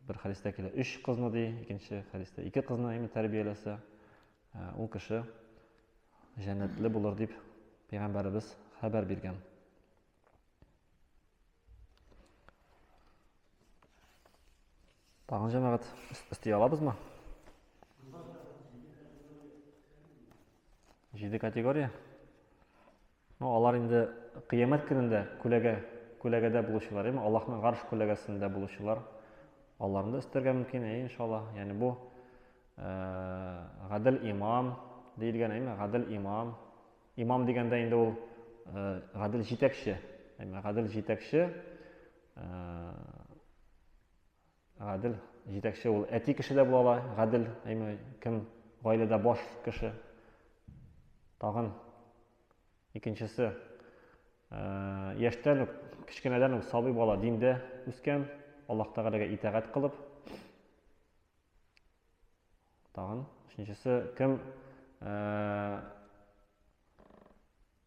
бер хадистә килә, 3 кызны ди, икенче хадистә 2 кызны тәрбияләсә, ул кеше җәннәтле булыр дип Пәйгамбәрбез хәбәр биргән. Тагын җәмәгать исти алабызмы? 7 категория. Алар инде кыямәт көнендә күләгәдә булучылар, Аллаһның гарш күләгәсендә булучылар. Аларны истәргә мөмкин, иншаллах. Бу гадел имам диелгән, гадел имам. Имам дигәндә инде ул гадел җитәкче. Гадел җитәкче, гадел җитәкче ул әти кеше дә була ала, гадел, кем гаиләдә баш кеше. Тагын икенчесе, яшьтән үк, кечкенәдән үк сабый бала диндә үскән, Аллаһ Тәгаләгә итәгать кылып. Тагын өченчесе, кем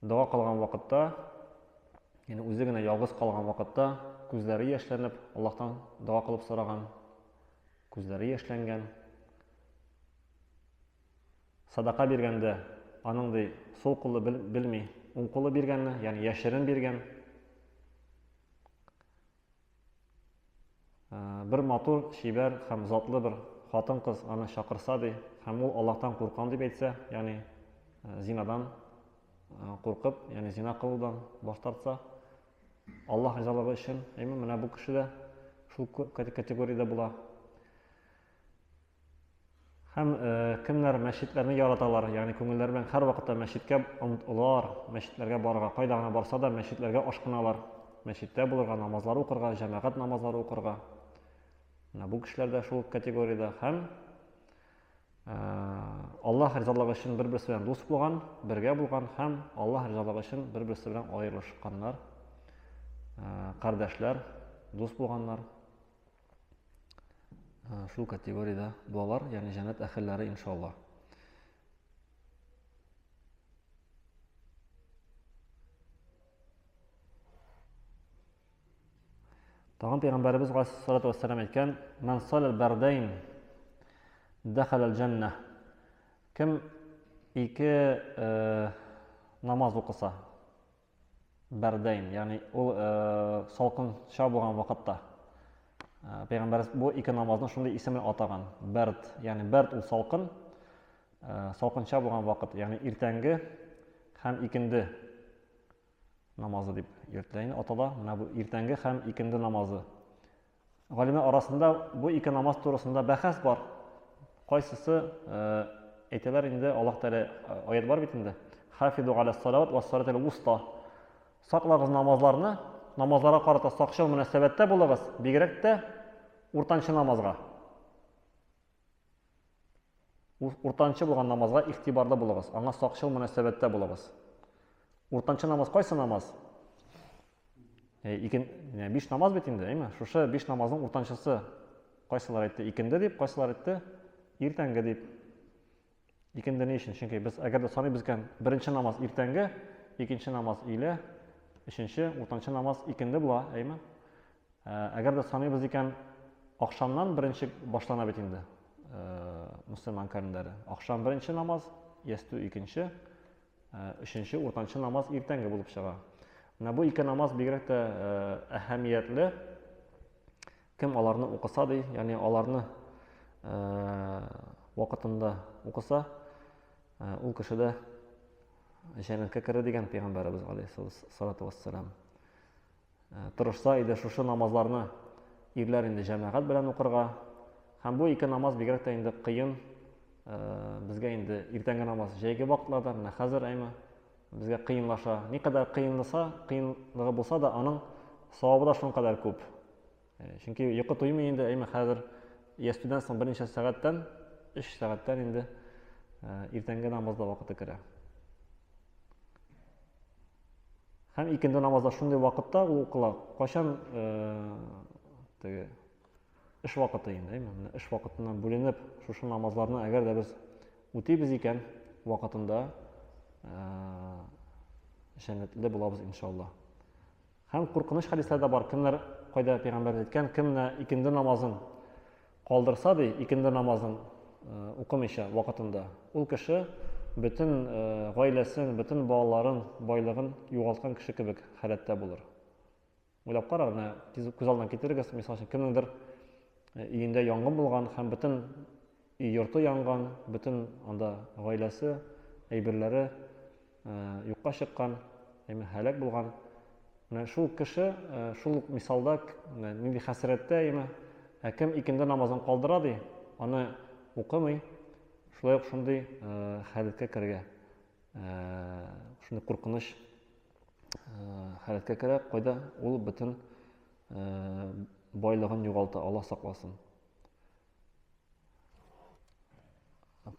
дуа кылган вакытта, үзе генә ялгыз калган вакытта, күзләре яшьләнеп, Аллаһтан дуа кылып сораган, күзләре яшьләнгән. Садака биргәндә, аның сол кулы белми, уң кулы биргәнне, яшерен биргән. Бер матур, шибәр һәм затлы бер хатын-кыз аны чакырса ди, һәм ул Аллаһтан куркан дип әйтсә, зинадан куркып, зина кылудан баш тартса, Аллаһ ризалыгы өчен, менә бу кеше дә шул категориядә була. Һәм кемнәр мәчетләрне яраталар, ягъни күңелләре белән һәр вакытта мәчеткә омтылалар, мәчетләргә барырга, кайда гына барса да мәчетләргә ашкыналар, мәчеттә булырга, намазлар укырга, җәмәгать намазлары укырга. Бу кешеләр дә шул категориядә. Һәм Аллаһ ризалыгы өчен бер-берсе белән дус булган, бергә булган һәм Аллаһ ризалыгы өчен бер-берсе белән аерылышканнар, кардәшләр, дус булганнар. Шул категориядә булалар, ягъни җәннәт әһелләре иншаллаһ. Тагын Пәйгамбәрбез галейһиссалату вассалам әйткән: "Ман салал бардайн дахалал җаннah." Кем ике намаз укыса, бардайн, ягъни ул салкынча булган вакытта. Пәйгамбәрбез бу ике намазны шундый исем белән атаган. Бард, ягъни бард ул салкын, салкынча булган вакыт, ягъни иртәнге һәм икенде намазы дип йөртелә атала. Менә бу иртәнге һәм икенде намазы. Галимлар арасында бу ике намаз турысында бәхәс бар. Кайсысы әйтәләр инде, Аллаһ Тәгалә аят бар бит инде. Хафиду ала салават ва салатил вуста. Саклагыз намазларны, намазларга карата сакчыл мөнәсәбәттә булыгыз, бигрәк тә уртанчы намазга. Уртанчы булган намазга игътибарлы булыгыз, аңа сакчыл мөнәсәбәттә булыгыз. Уртанчы намаз кайсы намаз? 5 намаз бит инде, әйме? Шушы 5 намазның уртанчысы кайсылар әйтте? Икенде дип, кайсылар әйтте? Иртәнге дип. Икенде ни өчен? Чөнки без әгәр дә саныйбыз икән, беренче намаз иртәнге, икенче намаз илә, өченче, уртанчы намаз икенде була, әйме? Әгәр дә саныйбыз икән, акшамнан беренче башлана бит инде. Мөселман календаре. Акшам беренче намаз, ястү икенче, өченче, уртанчы намаз иртәнге булып чыга. Менә бу ике намаз бигрәк тә әһәмиятле. Кем аларны укыса ди, ягъни аларны вакытында укыса, ул кешедә җәннәткә керә дигән Пәйгамбәрбез алейһиссалату вассалам. Тырышса иде шушы намазларны ирләр инде җәмәгать белән укырга. Һәм бу ике намаз бигрәк тә инде кыен безгә инде иртәнге намаз җәйге вакытларда, менә хәзер әйме безгә кыенлаша. Никадәр кыенлыгы булса да, аның савабы да шуңкадәр күп. Чөнки йокы туймый инде, әйме хәзер ястүдән соң берничә сәгатьтән, 3 сәгатьтән инде иртәнге намазда вакыты керә. Һәм икенде намазда шундый вакытта ул укыла. Кайчан эш вакыты инде, әйме? Эш вакытыннан бүленеп, шушы намазларны әгәр дә без үтибез икән вакытында, җәннәтле булабыз иншаллаһ. Һәм куркыныч хәдисләрдә бар. Кемнәр кайда Пәйгамбәр әйткән, кемне икенде намазын калдырса ди, икенде намазын укымыйча вакытында, ул кеше бөтен гаиләсен, бөтен балаларын, байлыгын югалткан кеше кебек хәләттә булыр. Уйлап карагыз, күз алдына китерегез, мисал өчен кемнеңдер өендә янгын булган һәм бөтен йорты янган, бөтен анда гаиләсе, әйберләре юкка чыккан, һәлак булган. Менә шул кеше, шул мисалда нинди хәсрәттә, кем икенде намазын калдыра ди, аны укымый, шулай ук шундый хәләткә керә. Шундый куркыныч хәләткә керә, кайда ул бөтен байлыгын югалта, Аллаһ сакласын.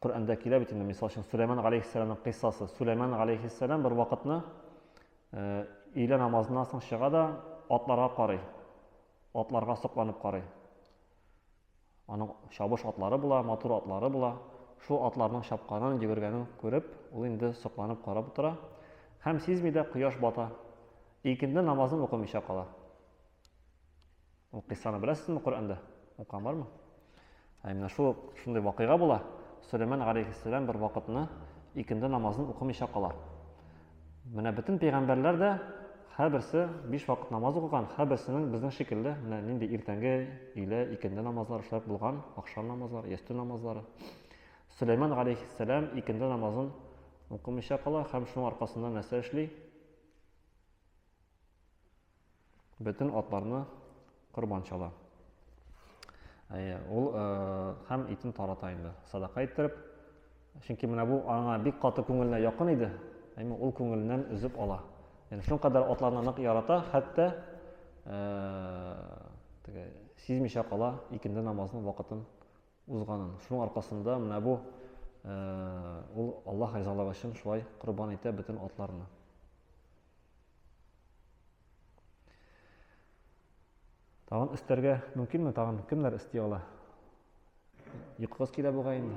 Коръәндә килә бит инде, мисал өчен Суләйман алейһиссаламның кыйссасы. Суләйман алейһиссалам бер вакытны илә намазыннан соң чыга да атларга карый. Атларга сокланып карый. Аның чабыш атлары була, матур атлары була. Шул атларның чапканын, йөгергәнен күреп, ул инде сокланып карап тора. Һәм сизми дә кояш бата. Икенде намазын укымыйча кала. Ул кыссаны беләсезме Коръәндә? Укыган бармы? Менә шундый вакыйга була. Суләйман алейһиссалам бер вакытны икенде намазын укымыйча кала. Менә бөтен пәйгамбәрләр дә һәрберсе 5 вакыт намаз укыган, һәрберсенең безнең шикелле менә нинди иртәнге, илә, икенде намазлар эшләп булган, акшам намазлары, ястү намазлары. Суләйман алейһиссалам икенде намазын укымыйча кала һәм шуның аркасында нәрсә эшли? Бөтен атларны корбан чала. Ул һәм итен тарата инде, садака иттереп. Чөнки менә бу аңа бик каты күңеленә якын иде. Әмма ул күңеленнән үзеп ала. Яни шуның кадәр атларны нык ярата, хәтта сизмичә кала икенде намазның вакытын узганын. Шуның аркасында менә бу ул Аллаһ ризалыгы өчен шулай курбан итә бөтен атларны. Тагын өстәргә мөмкинме? Тагын кемнәр өсти ала? Йокыгыз килә бугай инде.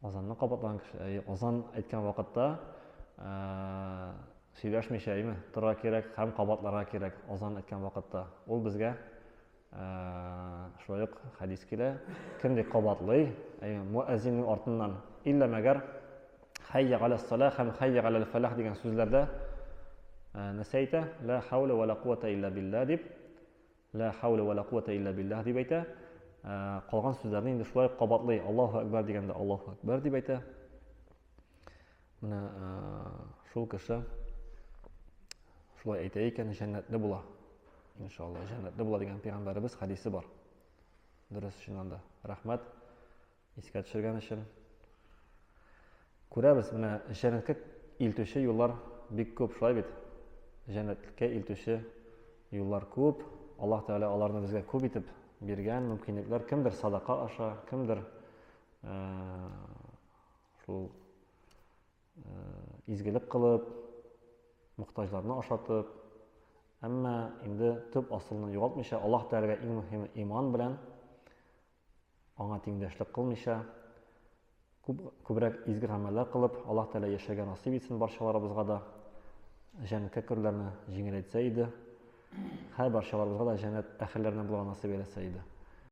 Азанны кабатлаган кеше. Азан әйткән вакытта сөйләшмичә име? Торга кирәк һәм кабатларга кирәк. Азан әйткән вакытта ул безгә шулай ук хадис килә. Кемди кабатлый? Муаззинның артыннан илля мәгәр хайя галас-салах һәм хайя галал-фалах дигән сүзләрдә Нәсәйтә, ла хаула ва ла кувата илля билlah дип, ла хаула ва ла кувата илля билlah дип әйтә. Калган сүзләрне инде шулай кабатлый. Аллаһу акбар дигәндә Аллаһу акбар дип әйтә. Менә шул кеше шулай әйтә икән, җәннәтле була. Иншаллах, җәннәтле була дигән пәйгамбәрбез хадисе бар. Дөрес чыннан да. Рәхмәт искә төшергән өчен. Күрәбез, менә җәннәткә илтүче юллар бик күп, шулай бит. Җәннәткә илтүче юллар күп. Аллаһ Тәгалә аларны безгә күп итеп биргән мөмкинлекләр. Кемдер садака аша, кемдер шул изгелек кылып, мохтаҗларны ашатып. Әмма инде төп асылны югалтмыйча, Аллаһ Тәгаләгә иң мөһиме иман белән аңа тиңдәшлек кылмыйча, күбрәк изге гамәлләр кылып, Аллаһ Тәгалә яшәргә насыйп итсен барчаларыбызга да. Җәннәткә керүләрне җиңеләйтсә иде. Һәр барчаларыбызга да җәннәт әһелләреннән булырга насыйп әйтсә иде.